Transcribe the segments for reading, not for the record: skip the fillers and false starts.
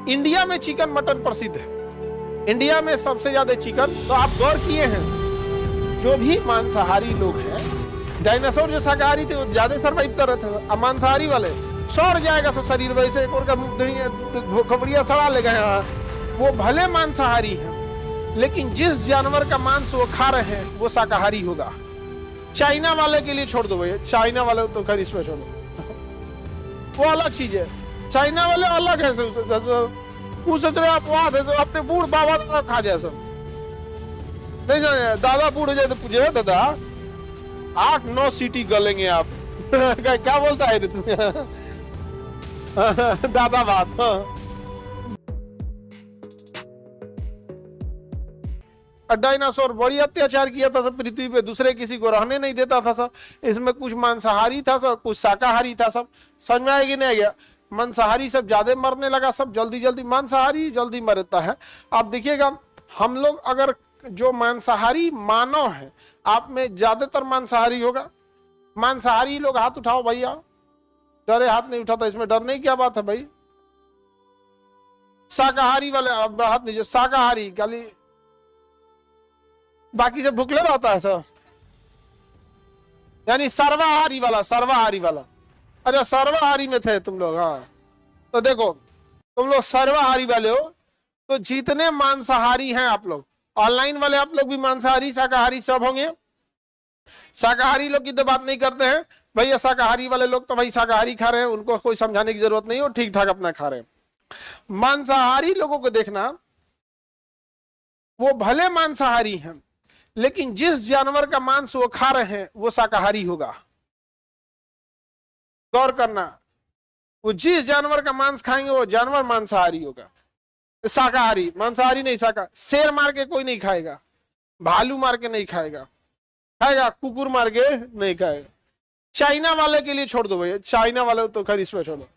India में chicken mutton प्रसिद्ध है, इंडिया में सबसे ज्यादा चिकन। तो आप गौर किए हैं, जो भी मांसाहारी लोग हैं, डायनासोर जो शाकाहारी थे वो ज्यादा सर्वाइव कर रहे थे, अब मांसाहारी वाले सड़ जाएगा सब शरीर, वैसे खबड़िया सड़ा ले गए, वो भले मांसाहारी हैं लेकिन जिस जानवर का मांस वो खा रहे हैं वो शाकाहारी होगा। चाइना वाले के लिए छोड़ दो भैया, चाइना वाले तो खैर इसमें छोड़ो, वो अलग चीज है, चाइना वाले अलग है। सोच रहे आप वहां थे तो अपने बूढ़ बाबा तो खा जाए सब, नहीं जाए दादा बूढ़ हो जाए तो पूछे दादा 8-9 सीटी गलेंगे आप क्या बोलता है तू दादा बात। डायनासोर बड़ी अत्याचार किया था सब पृथ्वी पे, दूसरे किसी को रहने नहीं देता था सब, इसमें कुछ मांसाहारी था सब, कुछ शाकाहारी था सब, समझ में आया कि नहीं गया? मांसाहारी सब ज्यादा मरने लगा, सब जल्दी जल्दी मांसाहारी जल्दी मरता है। आप देखिएगा हम लोग अगर जो मांसाहारी मानव है, आप में ज्यादातर मांसाहारी होगा। मांसाहारी लोग हाथ उठाओ भैया, डरे हाथ नहीं उठाता, इसमें डरने की क्या बात है भाई? शाकाहारी वाले हाथ नहीं, शाकाहारी खाली, बाकी सब भूखले रहता है सर, यानी सर्वाहारी वाला, सर्वाहारी वाला। अच्छा सर्वाहारी में थे तुम लोग, हाँ तो देखो तुम लोग सर्वाहारी वाले हो, तो जितने मांसाहारी हैं आप लोग, ऑनलाइन वाले आप लोग भी मांसाहारी शाकाहारी सब होंगे। शाकाहारी लोग की तो बात नहीं करते हैं भैया, शाकाहारी वाले लोग तो भाई शाकाहारी खा रहे हैं, उनको कोई समझाने की जरूरत नहीं है, ठीक ठाक अपना खा रहे हैं। मांसाहारी लोगों को देखना, वो भले मांसाहारी हैं लेकिन जिस जानवर का मांस वो खा रहे हैं वो शाकाहारी होगा। गौर करना, वो जिस जानवर का मांस खाएंगे वो जानवर मांसाहारी होगा, शाकाहारी, मांसाहारी नहीं शाकाहारी। शेर मार के कोई नहीं खाएगा, भालू मार के नहीं खाएगा, खाएगा कुकुर मार के नहीं खाएगा। चाइना वाले के लिए छोड़ दो भैया, चाइना वाले तो खैर इसमें छोड़ो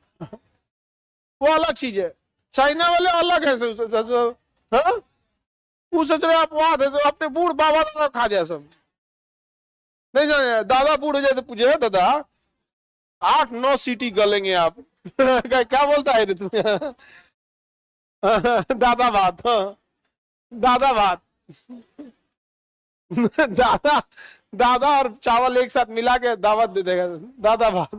वो अलग चीज है, चाइना वाले अलग है। सोच रहे आप वहां थे तो अपने बूढ़ बाबा तो खा जाए सब, नहीं जाए दादा बूढ़ हो जाए तो पूछे दादा 8-9 सीटी गलेंगे आप क्या बोलता है तू दादा बात, दादा बात दादा दादा और चावल एक साथ मिला के दावत दे देगा, दादा बात।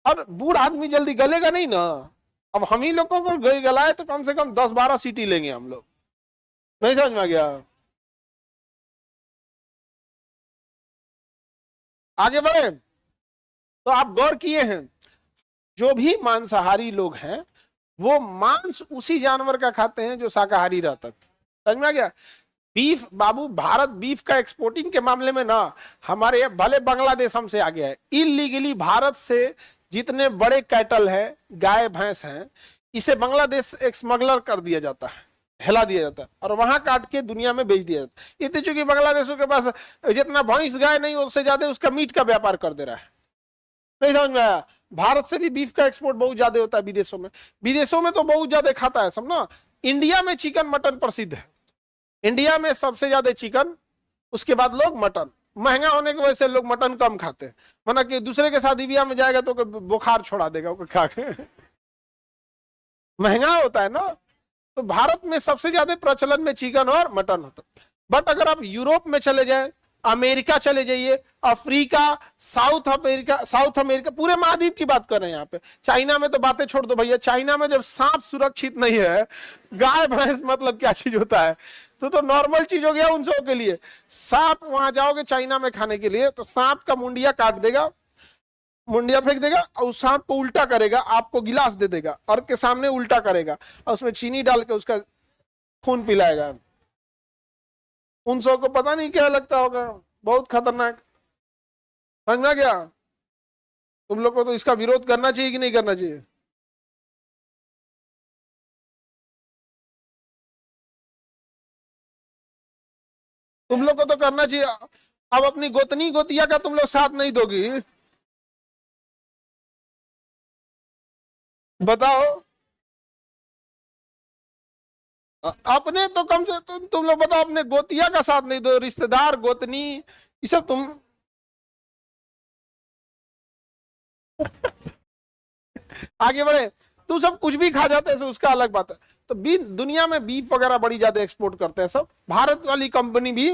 और बूढ़ आदमी जल्दी गलेगा नहीं ना, अब हम ही लोगों को गलाए तो कम से कम 10-12 सीटी लेंगे हम लोग, नहीं समझ में गया? आगे बढ़े तो आप गौर किए हैं, जो भी मांसाहारी लोग हैं वो मांस उसी जानवर का खाते हैं जो शाकाहारी रहता है, समझ में आ गया? बीफ बाबू, भारत बीफ का एक्सपोर्टिंग के मामले में ना हमारे भले बांग्लादेश हमसे आगे है, इलीगली भारत से जितने बड़े कैटल है, गाय भैंस हैं, इसे बांग्लादेश एक स्मगलर कर दिया जाता है, हिला दिया जाता है और वहां काट के दुनिया में बेच दिया जाता है। इतने चूंकि बांग्लादेशों के पास जितना भैंस गाय नहीं, उससे ज्यादा उसका मीट का व्यापार कर दे रहा है, नहीं समझ में आया? भारत से भी बीफ का एक्सपोर्ट बहुत ज्यादा होता है विदेशों में, विदेशों में तो बहुत ज्यादा खाता है सब ना। इंडिया में चिकन मटन प्रसिद्ध है, इंडिया में सबसे ज्यादा चिकन, उसके बाद लोग मटन। महंगा होने की वजह से लोग मटन कम खाते हैं, वरना कि दूसरे के शादी ब्याह में जाएगा तो बुखार छोड़ा देगा खा के महंगा होता है ना। तो भारत में सबसे ज्यादा प्रचलन में चिकन और मटन होता है। बट अगर आप यूरोप में चले जाए, अमेरिका चले जाइए, अफ्रीका, साउथ अमेरिका, पूरे महाद्वीप की बात कर रहे हैं यहाँ पे। चाइना में तो बातें छोड़ दो भैया, चाइना में जब सांप सुरक्षित नहीं है, गाय भैंस मतलब क्या चीज होता है, तो नॉर्मल चीज हो गया उन सबों के लिए। सांप, वहां जाओगे चाइना में खाने के लिए तो सांप का मुंडिया काट देगा, मुंडिया फेंक देगा और उस सांप को उल्टा करेगा, आपको गिलास दे देगा और के सामने उल्टा करेगा और उसमें चीनी डाल के उसका खून पिलाएगा। उन सब को पता नहीं क्या लगता होगा, बहुत खतरनाक, समझ में गया? तुम लोग को तो इसका विरोध करना चाहिए कि नहीं करना चाहिए? तुम लोग को तो करना चाहिए। अब अपनी गोतनी गोतिया का तुम लोग साथ नहीं दोगी, बताओ? अपने तो कम से तुम लोग बताओ, अपने गोतिया का साथ नहीं दो, रिश्तेदार गोतनी ये सब तुम आगे बढ़े तो सब कुछ भी खा जाते हैं, तो उसका अलग बात है। तो दुनिया में बीफ वगैरह बड़ी ज्यादा एक्सपोर्ट करते हैं सब, भारत वाली कंपनी भी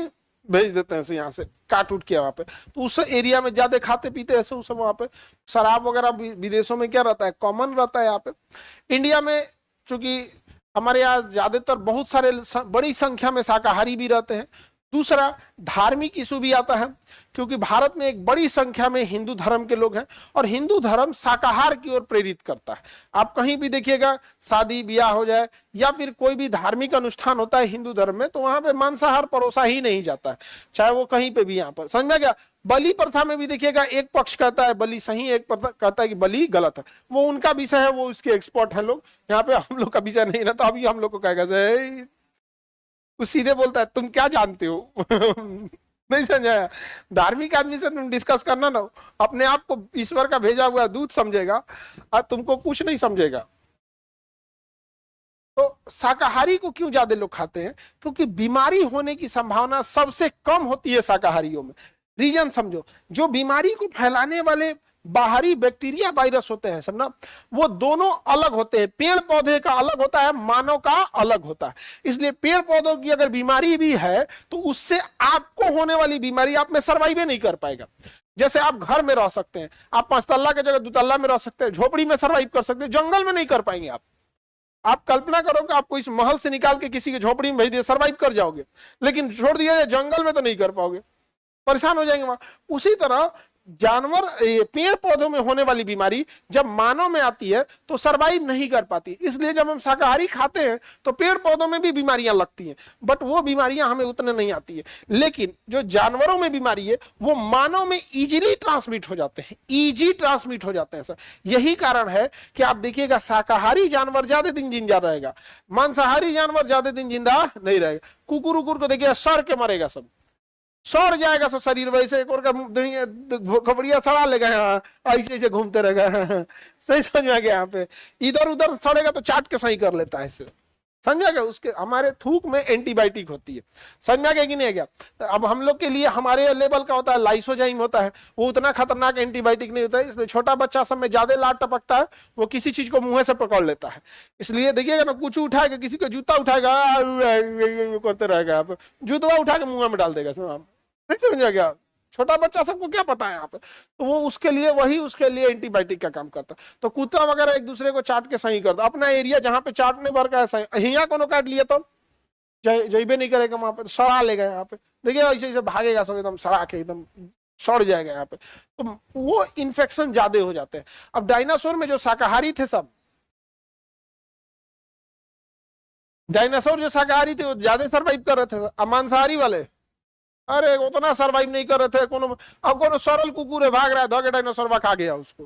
भेज देते हैं यहाँ से काट उठ के वहां पे, तो उस एरिया में ज्यादा खाते पीते ऐसे उस वहां पे। शराब वगैरह विदेशों में क्या रहता है, कॉमन रहता है। यहाँ पे इंडिया में चूंकि हमारे यहाँ ज्यादातर बहुत सारे बड़ी संख्या में शाकाहारी भी रहते हैं। दूसरा धार्मिक इशू भी आता है, क्योंकि भारत में एक बड़ी संख्या में हिंदू धर्म के लोग हैं और हिंदू धर्म शाकाहार की ओर प्रेरित करता है। आप कहीं भी देखिएगा, शादी ब्याह हो जाए या फिर कोई भी धार्मिक अनुष्ठान होता है हिंदू धर्म में, तो वहां पे मांसाहार परोसा ही नहीं जाता है, चाहे वो कहीं पे भी। यहाँ पर समझ में गया। बलि प्रथा में भी देखिएगा, एक पक्ष कहता है बलि सही, एक कहता है कि बलि गलत है। वो उनका विषय है, वो उसके एक्सपर्ट है लोग। यहाँ पे हम लोग का विषय नहीं रहता। अभी हम लोग को कहेगा, वो सीधे बोलता है तुम क्या जानते हो नहीं समझाया। धार्मिक आदमी से तुम डिस्कस करना ना, अपने आप को ईश्वर का भेजा हुआ दूत समझेगा और तुमको कुछ नहीं समझेगा। तो शाकाहारी को क्यों ज्यादा लोग खाते हैं? क्योंकि बीमारी होने की संभावना सबसे कम होती है शाकाहारियों में। रीजन समझो, जो बीमारी को फैलाने वाले बाहरी बैक्टीरिया वायरस होते हैं सब ना, वो दोनों अलग होते हैं। पेड़ पौधे का अलग होता है, मानव का अलग होता है। इसलिए पेड़ पौधों की अगर बीमारी भी है तो उससे आपको होने वाली बीमारी आप में सर्वाइव नहीं कर पाएगा। जैसे आप घर में रह सकते हैं, आप 5 तल्ला की जगह 2 तल्ला में रह सकते हैं, झोपड़ी में सर्वाइव कर सकते हैं, जंगल में नहीं कर पाएंगे आप कल्पना करो कि आपको इस महल से निकाल के किसी के झोपड़ी में भेज दिया, सर्वाइव कर जाओगे, लेकिन छोड़ दिया जंगल में तो नहीं कर पाओगे, परेशान हो जाएंगे वहां। उसी तरह जानवर, पेड़ पौधों में होने वाली बीमारी जब मानव में आती है तो सरवाइव नहीं कर पाती। इसलिए जब हम शाकाहारी खाते हैं तो पेड़ पौधों में भी बीमारियां लगती हैं, बट वो बीमारियां हमें उतने नहीं आती है। लेकिन जो जानवरों में बीमारी है वो मानव में इजीली ट्रांसमिट हो जाते हैं, इजी ट्रांसमिट हो जाते हैं सर। यही कारण है कि आप देखिएगा शाकाहारी जानवर ज्यादा दिन जिंदा रहेगा, मांसाहारी जानवर ज्यादा दिन जिंदा नहीं रहेगा। कुकुर उकुर को देखिएगा सड़ के मरेगा, सब सड़ जाएगा सब शरीर, वैसे एक और खबड़िया सड़ा लेगा, ऐसे ऐसे घूमते रहेगा सही समझ में आ गया। यहाँ पे इधर उधर सड़ेगा तो चाट के सही कर लेता है इसे, समझा गया। उसके हमारे थूक में एंटीबायोटिक होती है, समझ में आ गया कि नहीं गया। अब हम लोग के लिए हमारे लेवल का होता है लाइसोजाइम होता है, वो उतना खतरनाक एंटीबायोटिक नहीं होता है। इसलिए छोटा बच्चा सब में ज्यादा लाट टपकता है, वो किसी चीज को मुंह से पकड़ लेता है। इसलिए देखिएगा ना, कुछ उठाएगा, किसी का जूता उठाएगा करते रहेगा, आप जूतवा उठा के मुंह में डाल देगा, नहीं समझ गया। छोटा बच्चा सबको क्या पता है यहाँ पे, तो वो उसके लिए एंटीबायोटिक का काम करता। तो कुत्ता वगैरह एक दूसरे को चाट के सही करता, अपना एरिया जहाँ पे चाटने भर का है, यहाँ कोनो काट लिया तो जैबे नहीं करेगा वहां पे, तो सड़ा लेगा। यहाँ पे देखिए ऐसे ऐसे भागेगा सब, एकदम सड़ा के एकदम सड़ जाएगा यहाँ पे, तो वो इन्फेक्शन ज्यादा हो जाते हैं। अब डायनासोर में जो शाकाहारी थे सब, डायनासोर जो शाकाहारी थे वो ज्यादा सर्वाइव कर रहे थे, मांसाहारी वाले अरे उतना सर्वाइव नहीं कर रहे थे। अब कोनो सरल कुकुर है भाग रहा है, धोके डायनासोर खा गया उसको।